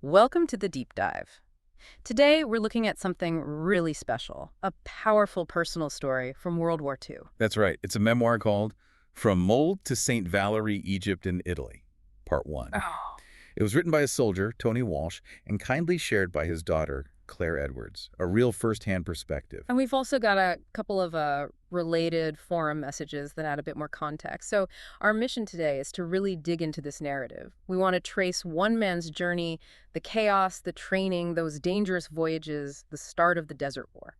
Welcome to the Deep Dive. Today, we're looking at something really special, a powerful personal story from World War II. That's right. It's a memoir called From Mold to St Valery, Egypt and Italy, Part 1. Oh. It was written by a soldier, Tony Walsh, and kindly shared by his daughter, Claire Edwards, a real first-hand perspective. And we've also got a couple of related forum messages that add a bit more context. So our mission today is to really dig into this narrative. We want to trace one man's journey, the chaos, the training, those dangerous voyages, the start of the Desert War.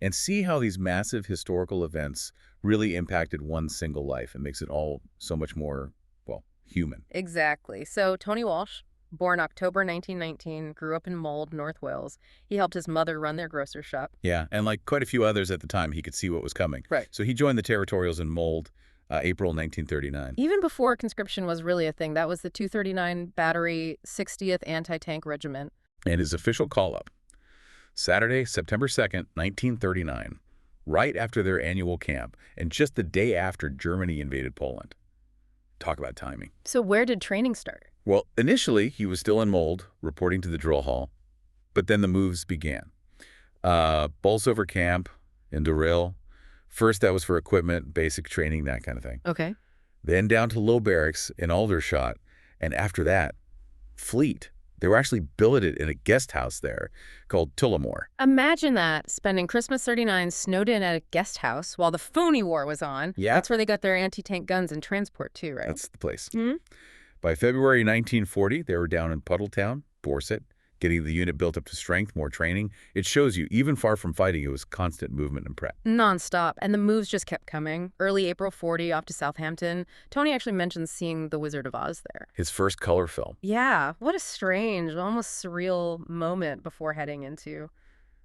And see how these massive historical events really impacted one single life and makes it all so much more, well, human. Exactly. So Tony Walsh, born October 1919, grew up in Mold, North Wales. He helped his mother run their grocery shop. Yeah, and like quite a few others at the time, he could see what was coming. Right. So he joined the Territorials in Mold, April 1939. Even before conscription was really a thing, that was the 239 Battery 60th Anti-Tank Regiment. And his official call-up, Saturday, September 2nd, 1939, right after their annual camp, and just the day after Germany invaded Poland. Talk about timing. So where did training start? Well, initially, he was still in Mold, reporting to the drill hall, but then the moves began. Bolsover Camp in Durrell. First, that was for equipment, basic training, that kind of thing. Okay. Then down to Low Barracks in Aldershot, and after that, Fleet. They were actually billeted in a guest house there called Tullamore. Imagine that, spending Christmas 39 snowed in at a guest house while the Phoney War was on. Yeah. That's where they got their anti-tank guns and transport too, right? That's the place. Hmm? By February 1940, they were down in Puddletown, Dorset, getting the unit built up to strength, more training. It shows you, even far from fighting, it was constant movement and prep. Non-stop, and the moves just kept coming. Early April 40, off to Southampton. Tony actually mentions seeing The Wizard of Oz there. His first color film. Yeah, what a strange, almost surreal moment before heading into,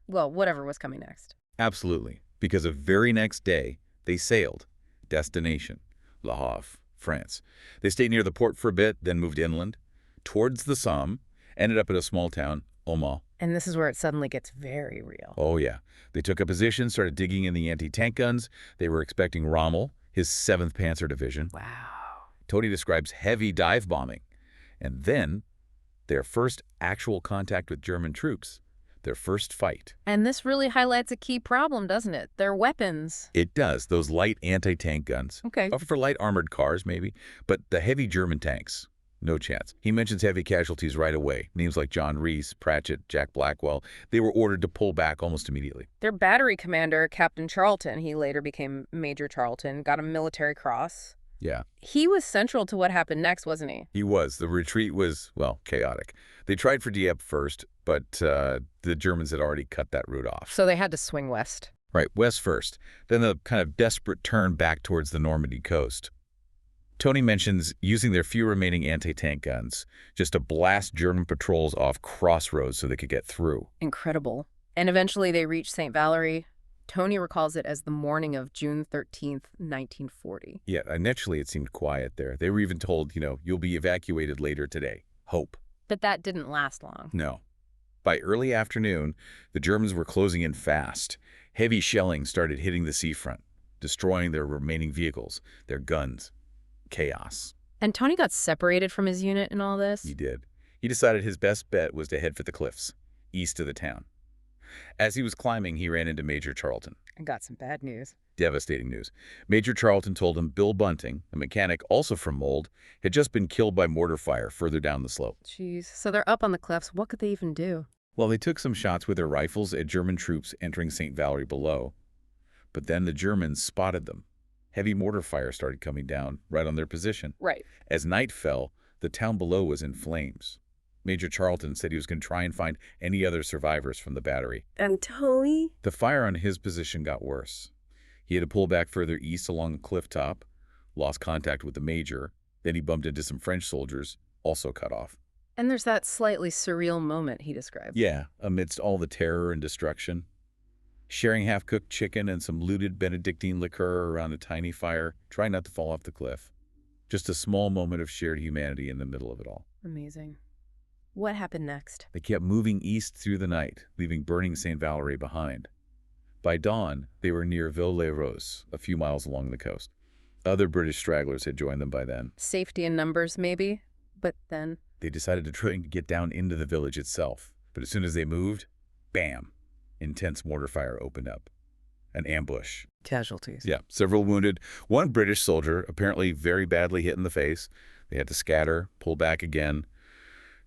well, whatever was coming next. Absolutely, because the very next day, they sailed. Destination, Le Havre, France. They stayed near the port for a bit, then moved inland, towards the Somme, ended up at a small town, Oma. And this is where it suddenly gets very real. Oh, yeah. They took a position, started digging in the anti-tank guns. They were expecting Rommel, his 7th Panzer Division. Wow. Tony describes heavy dive bombing. And then, their first actual contact with German troops. Their first fight. And this really highlights a key problem, doesn't it? Their weapons. It does. Those light anti-tank guns. Okay. For light armored cars, maybe. But the heavy German tanks, no chance. He mentions heavy casualties right away. Names like John Reese, Pratchett, Jack Blackwell. They were ordered to pull back almost immediately. Their battery commander, Captain Charlton, he later became Major Charlton, got a military cross. Yeah. He was central to what happened next, wasn't he? He was. The retreat was, well, chaotic. They tried for Dieppe first, but the Germans had already cut that route off. So they had to swing west. Right, west first. Then the kind of desperate turn back towards the Normandy coast. Tony mentions using their few remaining anti-tank guns just to blast German patrols off crossroads so they could get through. Incredible. And eventually they reached St. Valery. Tony recalls it as the morning of June 13th, 1940. Yeah, initially it seemed quiet there. They were even told, you'll be evacuated later today. Hope. But that didn't last long. No. By early afternoon, the Germans were closing in fast. Heavy shelling started hitting the seafront, destroying their remaining vehicles, their guns. Chaos. And Tony got separated from his unit in all this? He did. He decided his best bet was to head for the cliffs, east of the town. As he was climbing, he ran into Major Charlton. I got some bad news. Devastating news. Major Charlton told him Bill Bunting, a mechanic also from Mold, had just been killed by mortar fire further down the slope. Jeez. So they're up on the cliffs. What could they even do? Well, they took some shots with their rifles at German troops entering St. Valery below. But then the Germans spotted them. Heavy mortar fire started coming down right on their position. Right. As night fell, the town below was in flames. Major Charlton said he was going to try and find any other survivors from the battery. And Tony? The fire on his position got worse. He had to pull back further east along the cliff top, lost contact with the major, then he bumped into some French soldiers, also cut off. And there's that slightly surreal moment he described. Yeah, amidst all the terror and destruction. Sharing half-cooked chicken and some looted Benedictine liqueur around a tiny fire, trying not to fall off the cliff. Just a small moment of shared humanity in the middle of it all. Amazing. What happened next? They kept moving east through the night, leaving burning St. Valery behind. By dawn, they were near Ville-les-Roses, a few miles along the coast. Other British stragglers had joined them by then. Safety in numbers, maybe? But then? They decided to try and get down into the village itself. But as soon as they moved, bam, intense mortar fire opened up. An ambush. Casualties. Yeah, several wounded. One British soldier, apparently very badly hit in the face. They had to scatter, pull back again.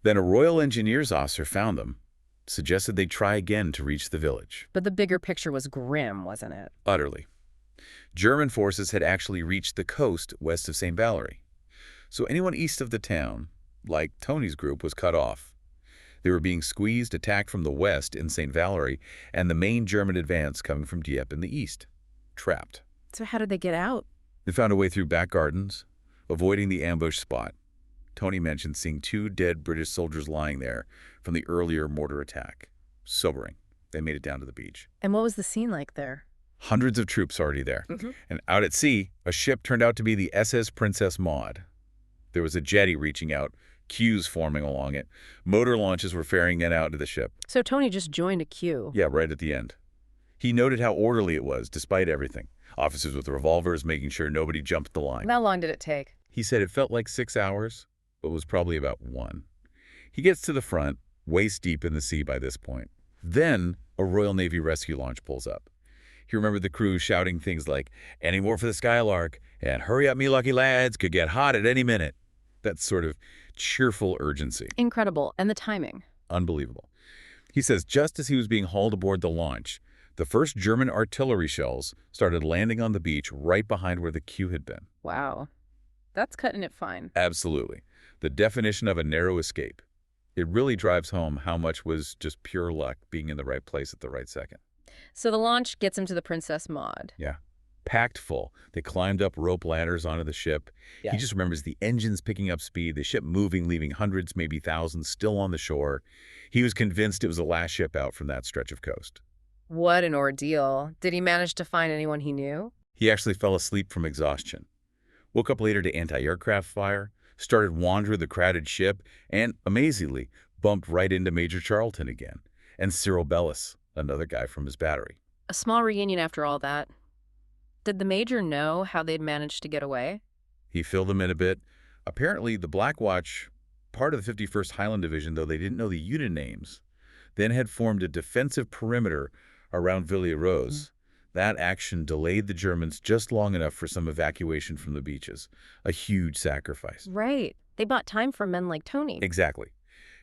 Then a Royal Engineers officer found them, suggested they try again to reach the village. But the bigger picture was grim, wasn't it? Utterly. German forces had actually reached the coast west of St Valery. So anyone east of the town, like Tony's group, was cut off. They were being squeezed, attacked from the west in St Valery, and the main German advance coming from Dieppe in the east. Trapped. So how did they get out? They found a way through back gardens, avoiding the ambush spot. Tony mentioned seeing 2 dead British soldiers lying there from the earlier mortar attack. Sobering. They made it down to the beach. And what was the scene like there? Hundreds of troops already there. And out at sea, a ship turned out to be the SS Princess Maud. There was a jetty reaching out, queues forming along it. Motor launches were ferrying it out to the ship. So Tony just joined a queue. Yeah, right at the end. He noted how orderly it was, despite everything. Officers with revolvers making sure nobody jumped the line. How long did it take? He said it felt like 6 hours, but was probably about 1. He gets to the front, waist deep in the sea by this point. Then a Royal Navy rescue launch pulls up. He remembered the crew shouting things like, "Any more for the Skylark," and "Hurry up, me lucky lads, could get hot at any minute." That sort of cheerful urgency. Incredible. And the timing. Unbelievable. He says just as he was being hauled aboard the launch, the first German artillery shells started landing on the beach right behind where the queue had been. Wow. That's cutting it fine. Absolutely. The definition of a narrow escape. It really drives home how much was just pure luck being in the right place at the right second. So the launch gets him to the Princess Maud. Yeah. Packed full. They climbed up rope ladders onto the ship. Yeah. He just remembers the engines picking up speed, the ship moving, leaving hundreds, maybe thousands, still on the shore. He was convinced it was the last ship out from that stretch of coast. What an ordeal. Did he manage to find anyone he knew? He actually fell asleep from exhaustion. Woke up later to anti-aircraft fire, started wandering the crowded ship, and, amazingly, bumped right into Major Charlton again, and Cyril Bellis, another guy from his battery. A small reunion after all that. Did the major know how they'd managed to get away? He filled them in a bit. Apparently, the Black Watch, part of the 51st Highland Division, though they didn't know the unit names, then had formed a defensive perimeter around Villiers-Rose. That action delayed the Germans just long enough for some evacuation from the beaches. A huge sacrifice. Right. They bought time for men like Tony. Exactly.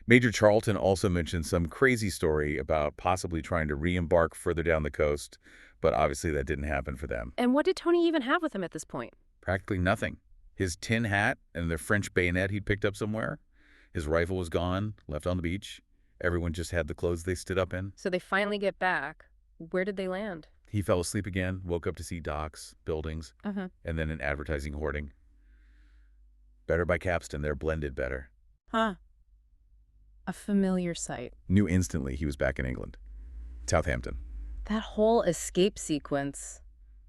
Major Charlton also mentioned some crazy story about possibly trying to re-embark further down the coast, but obviously that didn't happen for them. And what did Tony even have with him at this point? Practically nothing. His tin hat and the French bayonet he'd picked up somewhere. His rifle was gone, left on the beach. Everyone just had the clothes they stood up in. So they finally get back. Where did they land? He fell asleep again, woke up to see docks, buildings, and then an advertising hoarding. Better by Capstan, they're blended better. Huh. A familiar sight. Knew instantly he was back in England. Southampton. That whole escape sequence,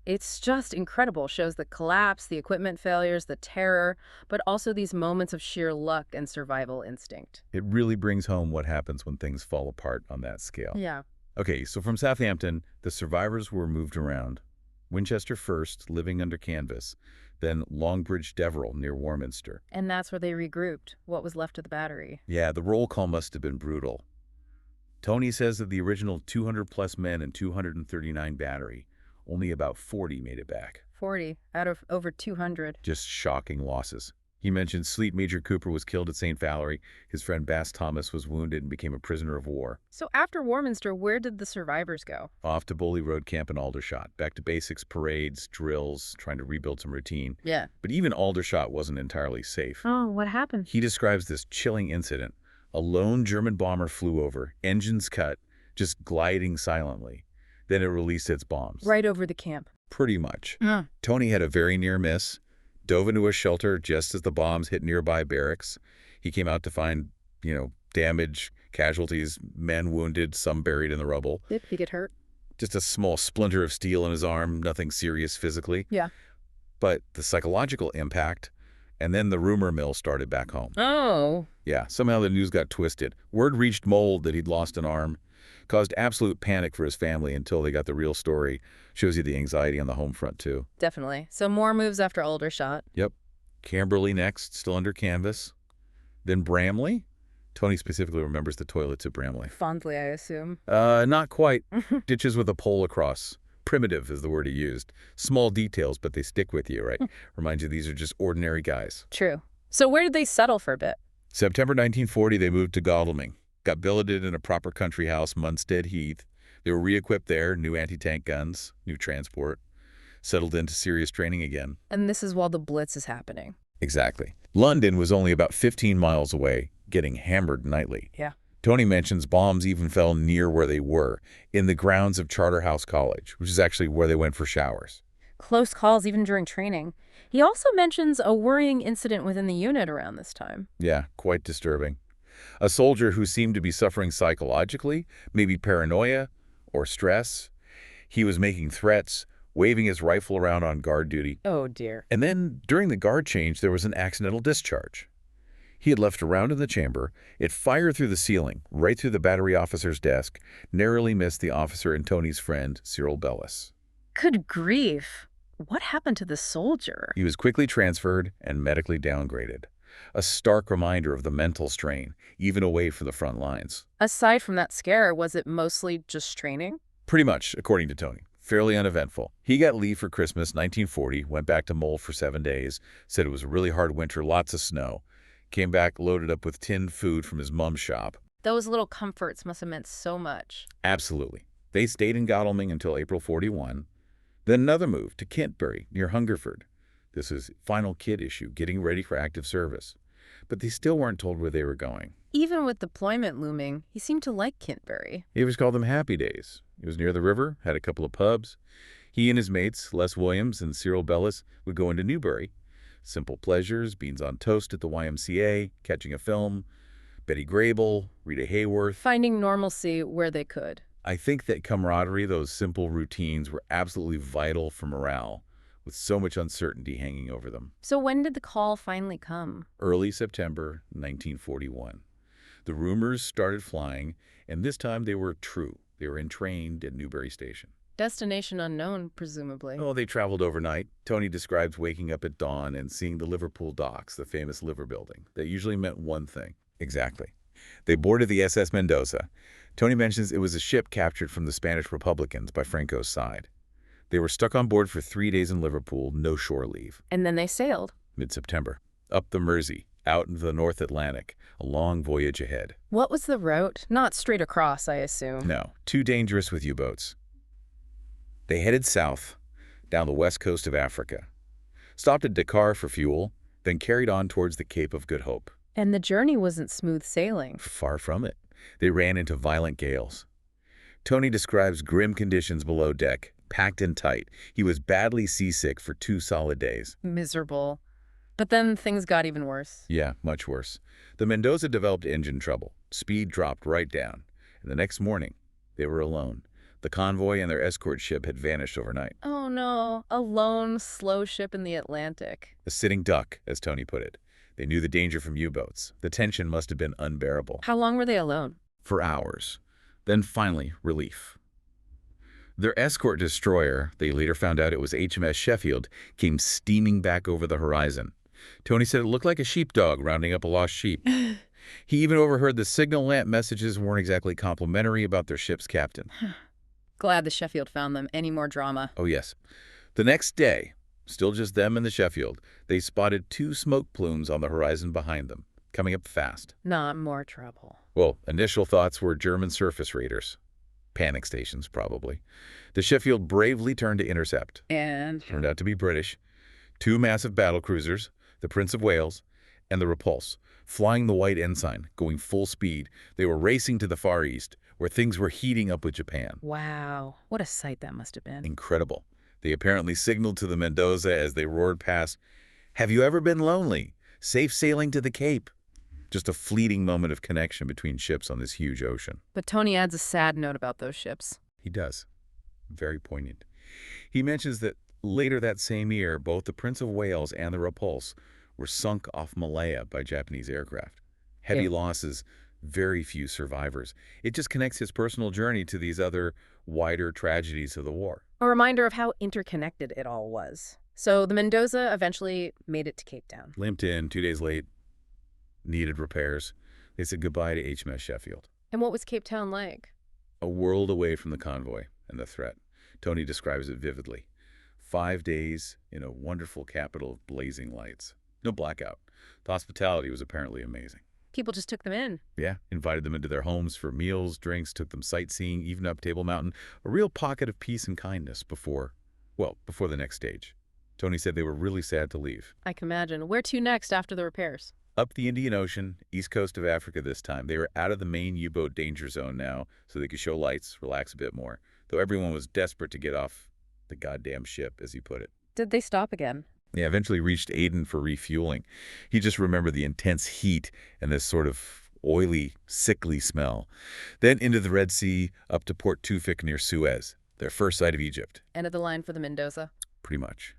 it's just incredible. Shows the collapse, the equipment failures, the terror, but also these moments of sheer luck and survival instinct. It really brings home what happens when things fall apart on that scale. Yeah. Okay, so from Southampton, the survivors were moved around. Winchester first, living under canvas, then Longbridge Deverill near Warminster. And that's where they regrouped, what was left of the battery. Yeah, the roll call must have been brutal. Tony says of the original 200-plus men and 239 battery, only about 40 made it back. 40 out of over 200. Just shocking losses. He mentioned Fleet Major Cooper was killed at St Valery. His friend Bass Thomas was wounded and became a prisoner of war. So after Warminster, where did the survivors go? Off to Bully Road Camp in Aldershot. Back to basics, parades, drills, trying to rebuild some routine. Yeah. But even Aldershot wasn't entirely safe. Oh, what happened? He describes this chilling incident. A lone German bomber flew over, engines cut, just gliding silently. Then it released its bombs. Right over the camp. Pretty much. Tony had a very near miss. Dove into a shelter just as the bombs hit nearby barracks. He came out to find, damage, casualties, men wounded, some buried in the rubble. Did he get hurt? Just a small splinter of steel in his arm, nothing serious physically. Yeah. But the psychological impact, and then the rumor mill started back home. Oh. Yeah, somehow the news got twisted. Word reached Mold that he'd lost an arm. Caused absolute panic for his family until they got the real story. Shows you the anxiety on the home front, too. Definitely. So more moves after Aldershot. Yep. Camberley next, still under canvas. Then Bramley? Tony specifically remembers the toilets at Bramley. Fondly, I assume. Not quite. Ditches with a pole across. Primitive is the word he used. Small details, but they stick with you, right? Reminds you these are just ordinary guys. True. So where did they settle for a bit? September 1940, they moved to Godalming. Got billeted in a proper country house, Munstead Heath. They were re-equipped there, new anti-tank guns, new transport. Settled into serious training again. And this is while the Blitz is happening. Exactly. London was only about 15 miles away, getting hammered nightly. Yeah. Tony mentions bombs even fell near where they were, in the grounds of Charterhouse College, which is actually where they went for showers. Close calls even during training. He also mentions a worrying incident within the unit around this time. Yeah, quite disturbing. A soldier who seemed to be suffering psychologically, maybe paranoia or stress. He was making threats, waving his rifle around on guard duty. Oh, dear. And then, during the guard change, there was an accidental discharge. He had left a round in the chamber. It fired through the ceiling, right through the battery officer's desk, narrowly missed the officer and Tony's friend, Cyril Bellis. Good grief. What happened to the soldier? He was quickly transferred and medically downgraded. A stark reminder of the mental strain, even away from the front lines. Aside from that scare, was it mostly just training? Pretty much, according to Tony. Fairly uneventful. He got leave for Christmas 1940, went back to Mole for 7 days, said it was a really hard winter, lots of snow. Came back loaded up with tinned food from his mom's shop. Those little comforts must have meant so much. Absolutely. They stayed in Godalming until April 41. Then another move to Kintbury, near Hungerford. This is final kid issue, getting ready for active service. But they still weren't told where they were going. Even with deployment looming, he seemed to like Kintbury. He always called them happy days. He was near the river, had a couple of pubs. He and his mates, Les Williams and Cyril Bellis, would go into Newbury. Simple pleasures, beans on toast at the YMCA, catching a film, Betty Grable, Rita Hayworth. Finding normalcy where they could. I think that camaraderie, those simple routines, were absolutely vital for morale, with so much uncertainty hanging over them. So when did the call finally come? Early September 1941. The rumors started flying, and this time they were true. They were entrained at Newbury Station. Destination unknown, presumably. Oh, they traveled overnight. Tony describes waking up at dawn and seeing the Liverpool docks, the famous liver building. That usually meant one thing. Exactly. They boarded the SS Mendoza. Tony mentions it was a ship captured from the Spanish Republicans by Franco's side. They were stuck on board for 3 days in Liverpool, no shore leave. And then they sailed. Mid-September. Up the Mersey, out into the North Atlantic. A long voyage ahead. What was the route? Not straight across, I assume. No, too dangerous with U-boats. They headed south, down the west coast of Africa. Stopped at Dakar for fuel, then carried on towards the Cape of Good Hope. And the journey wasn't smooth sailing. Far from it. They ran into violent gales. Tony describes grim conditions below deck, packed in tight. He was badly seasick for 2 solid days. Miserable. But then things got even worse. Yeah, much worse. The Mendoza developed engine trouble. Speed dropped right down. And the next morning, they were alone. The convoy and their escort ship had vanished overnight. Oh no, a lone, slow ship in the Atlantic. A sitting duck, as Tony put it. They knew the danger from U-boats. The tension must have been unbearable. How long were they alone? For hours. Then finally, relief. Their escort destroyer, they later found out it was HMS Sheffield, came steaming back over the horizon. Tony said it looked like a sheepdog rounding up a lost sheep. He even overheard the signal lamp messages weren't exactly complimentary about their ship's captain. Glad the Sheffield found them. Any more drama? Oh, yes. The next day, still just them and the Sheffield, they spotted 2 smoke plumes on the horizon behind them, coming up fast. Not more trouble. Well, initial thoughts were German surface raiders. Panic stations, probably. The Sheffield bravely turned to intercept. And? Turned out to be British. 2 massive battle cruisers, the Prince of Wales and the Repulse, flying the white ensign, going full speed. They were racing to the Far East, where things were heating up with Japan. Wow, what a sight that must have been. Incredible. They apparently signaled to the Mendoza as they roared past, "Have you ever been lonely? Safe sailing to the Cape." Just a fleeting moment of connection between ships on this huge ocean. But Tony adds a sad note about those ships. He does. Very poignant. He mentions that later that same year, both the Prince of Wales and the Repulse were sunk off Malaya by Japanese aircraft. Heavy losses, very few survivors. It just connects his personal journey to these other, wider tragedies of the war. A reminder of how interconnected it all was. So the Mendoza eventually made it to Cape Town. Limped in, 2 days late. needed repairs. They said goodbye to HMS Sheffield. And what was Cape Town like? A world away from the convoy and the threat. Tony describes it vividly. 5 days in a wonderful capital of blazing lights. No blackout. The hospitality was apparently amazing. People just took them in. Yeah, invited them into their homes for meals, drinks, took them sightseeing, even up Table Mountain. A real pocket of peace and kindness before the next stage. Tony said they were really sad to leave. I can imagine. Where to next after the repairs? Up the Indian Ocean, east coast of Africa this time. They were out of the main U-boat danger zone now, so they could show lights, relax a bit more. Though everyone was desperate to get off the goddamn ship, as he put it. Did they stop again? They eventually reached Aden for refueling. He just remembered the intense heat and this sort of oily, sickly smell. Then into the Red Sea, up to Port Tufik near Suez, their first sight of Egypt. End of the line for the Mendoza. Pretty much.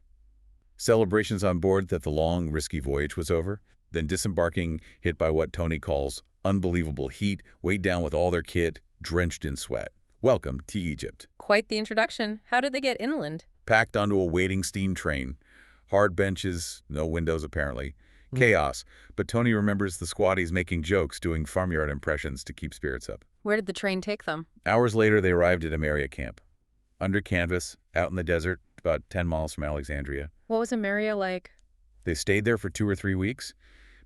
Celebrations on board that the long, risky voyage was over. Then disembarking, hit by what Tony calls unbelievable heat, weighed down with all their kit, drenched in sweat. Welcome to Egypt. Quite the introduction. How did they get inland? Packed onto a waiting steam train. Hard benches, no windows apparently. Chaos. But Tony remembers the squatties making jokes, doing farmyard impressions to keep spirits up. Where did the train take them? Hours later, they arrived at Amaria camp. Under canvas, out in the desert, about 10 miles from Alexandria. What was Amaria like? They stayed there for 2 or 3 weeks.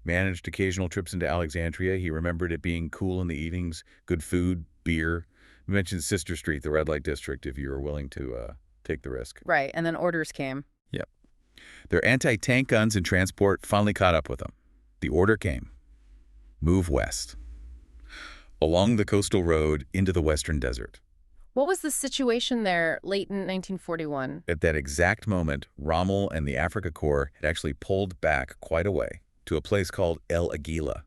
Managed occasional trips into Alexandria. He remembered it being cool in the evenings, good food, beer. He mentioned Sister Street, the red light district, if you were willing to take the risk. Right, and then orders came. Yep. Their anti-tank guns and transport finally caught up with them. The order came. Move west. Along the coastal road into the western desert. What was the situation there late in 1941? At that exact moment, Rommel and the Africa Corps had actually pulled back quite a way to a place called El Aguila.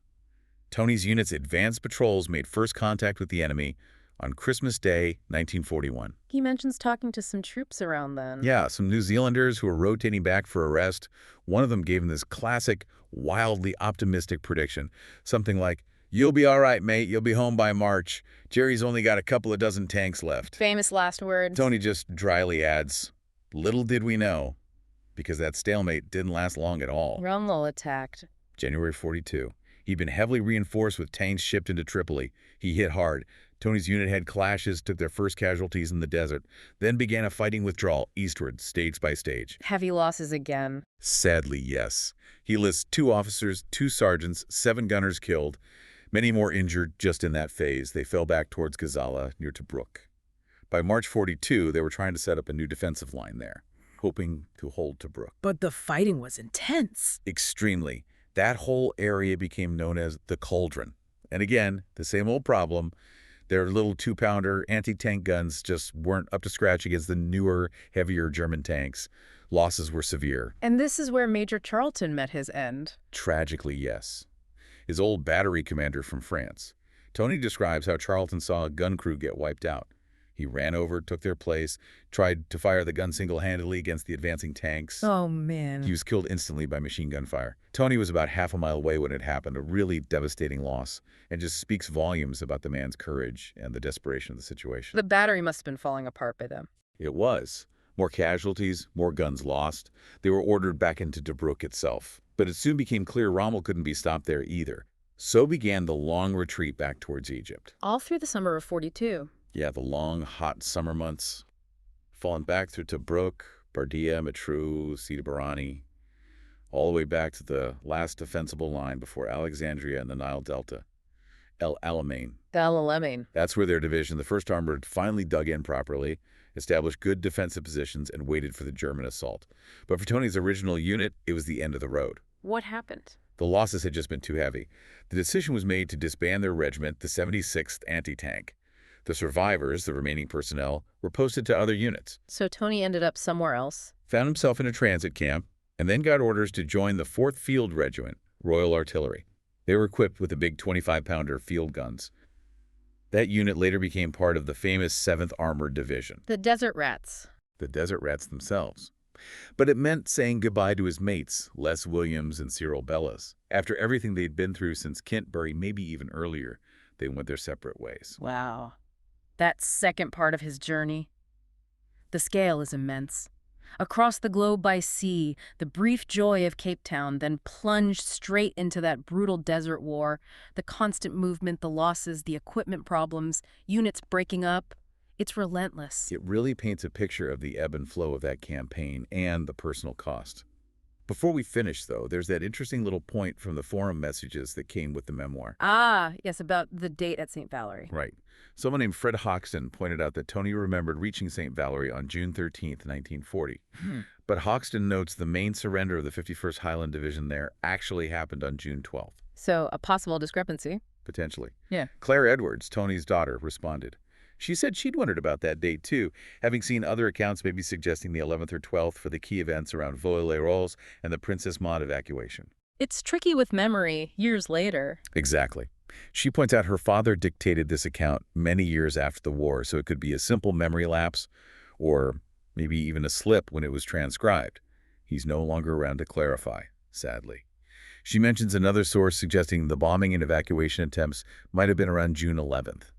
Tony's unit's advanced patrols made first contact with the enemy on Christmas Day, 1941. He mentions talking to some troops around then. Yeah, some New Zealanders who were rotating back for a rest. One of them gave him this classic, wildly optimistic prediction. Something like, "You'll be all right, mate. You'll be home by March. Jerry's only got a couple of dozen tanks left." Famous last words. Tony just dryly adds, "Little did we know," because that stalemate didn't last long at all. Rommel attacked. January 42. He'd been heavily reinforced with tanks shipped into Tripoli. He hit hard. Tony's unit had clashes, took their first casualties in the desert, then began a fighting withdrawal eastward, stage by stage. Heavy losses again. Sadly, yes. He lists 2 officers, 2 sergeants, 7 gunners killed, many more injured just in that phase. They fell back towards Gazala, near Tobruk. By March 42, they were trying to set up a new defensive line there, hoping to hold Tobruk. But the fighting was intense. Extremely. That whole area became known as the Cauldron. And again, the same old problem. Their little 2-pounder anti-tank guns just weren't up to scratch against the newer, heavier German tanks. Losses were severe. And this is where Major Charlton met his end. Tragically, yes. His old battery commander from France. Tony describes how Charlton saw a gun crew get wiped out. He ran over, took their place, tried to fire the gun single-handedly against the advancing tanks. Oh, man. He was killed instantly by machine gun fire. Tony was about half a mile away when it happened, a really devastating loss, and just speaks volumes about the man's courage and the desperation of the situation. The battery must have been falling apart by then. It was. More casualties, more guns lost. They were ordered back into Tobruk itself. But it soon became clear Rommel couldn't be stopped there either. So began the long retreat back towards Egypt. All through the summer of 42. Yeah, the long, hot summer months. Falling back through Tobruk, Bardia, Matru, Sidi Barani, all the way back to the last defensible line before Alexandria and the Nile Delta. El Alamein. The El Alamein. That's where their division, the 1st Armored, finally dug in properly, established good defensive positions, and waited for the German assault. But for Tony's original unit, it was the end of the road. What happened? The losses had just been too heavy. The decision was made to disband their regiment, the 76th Anti-Tank. The survivors, the remaining personnel, were posted to other units. So Tony ended up somewhere else. Found himself in a transit camp, and then got orders to join the 4th Field Regiment, Royal Artillery. They were equipped with the big 25-pounder field guns. That unit later became part of the famous 7th Armored Division. The Desert Rats. The Desert Rats themselves. But it meant saying goodbye to his mates, Les Williams and Cyril Bellas. After everything they'd been through since Kintbury, maybe even earlier, they went their separate ways. Wow. That second part of his journey. The scale is immense. Across the globe by sea, the brief joy of Cape Town, then plunged straight into that brutal desert war, the constant movement, the losses, the equipment problems, units breaking up. It's relentless. It really paints a picture of the ebb and flow of that campaign and the personal cost. Before we finish, though, there's that interesting little point from the forum messages that came with the memoir. Ah, yes, about the date at St. Valery. Right. Someone named Fred Hoxton pointed out that Tony remembered reaching St. Valery on June 13th, 1940. But Hoxton notes the main surrender of the 51st Highland Division there actually happened on June 12th. So, a possible discrepancy. Potentially. Yeah. Claire Edwards, Tony's daughter, responded. She said she'd wondered about that date, too, having seen other accounts maybe suggesting the 11th or 12th for the key events around Vaux-les-Roses and the Princess Maud evacuation. It's tricky with memory years later. Exactly. She points out her father dictated this account many years after the war, so it could be a simple memory lapse or maybe even a slip when it was transcribed. He's no longer around to clarify, sadly. She mentions another source suggesting the bombing and evacuation attempts might have been around June 11th.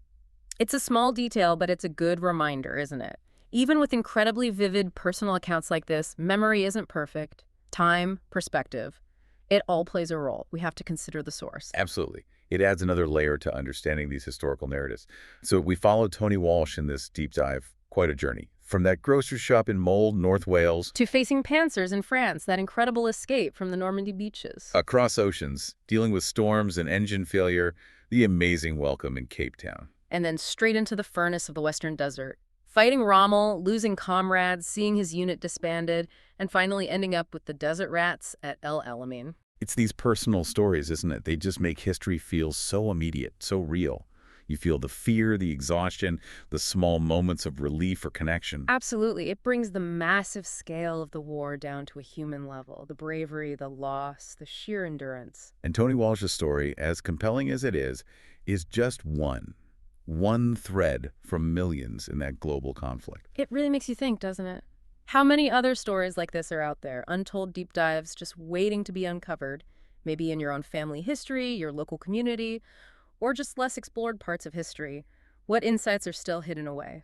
It's a small detail, but it's a good reminder, isn't it? Even with incredibly vivid personal accounts like this, memory isn't perfect. Time, perspective, it all plays a role. We have to consider the source. Absolutely. It adds another layer to understanding these historical narratives. So we followed Tony Walsh in this deep dive. Quite a journey. From that grocery shop in Mold, North Wales, To facing panzers in France, that incredible escape from the Normandy beaches. across oceans, dealing with storms and engine failure, the amazing welcome in Cape Town. And then straight into the furnace of the Western Desert. Fighting Rommel, losing comrades, seeing his unit disbanded, and finally ending up with the desert rats at El Alamein. It's these personal stories, isn't it? They just make history feel so immediate, so real. You feel the fear, the exhaustion, the small moments of relief or connection. Absolutely. It brings the massive scale of the war down to a human level. The bravery, the loss, the sheer endurance. And Tony Walsh's story, as compelling as it is just one thread from millions in that global conflict. It really makes you think, doesn't it? How many other stories like this are out there? Untold deep dives just waiting to be uncovered, maybe in your own family history, your local community, or just less explored parts of history. What insights are still hidden away?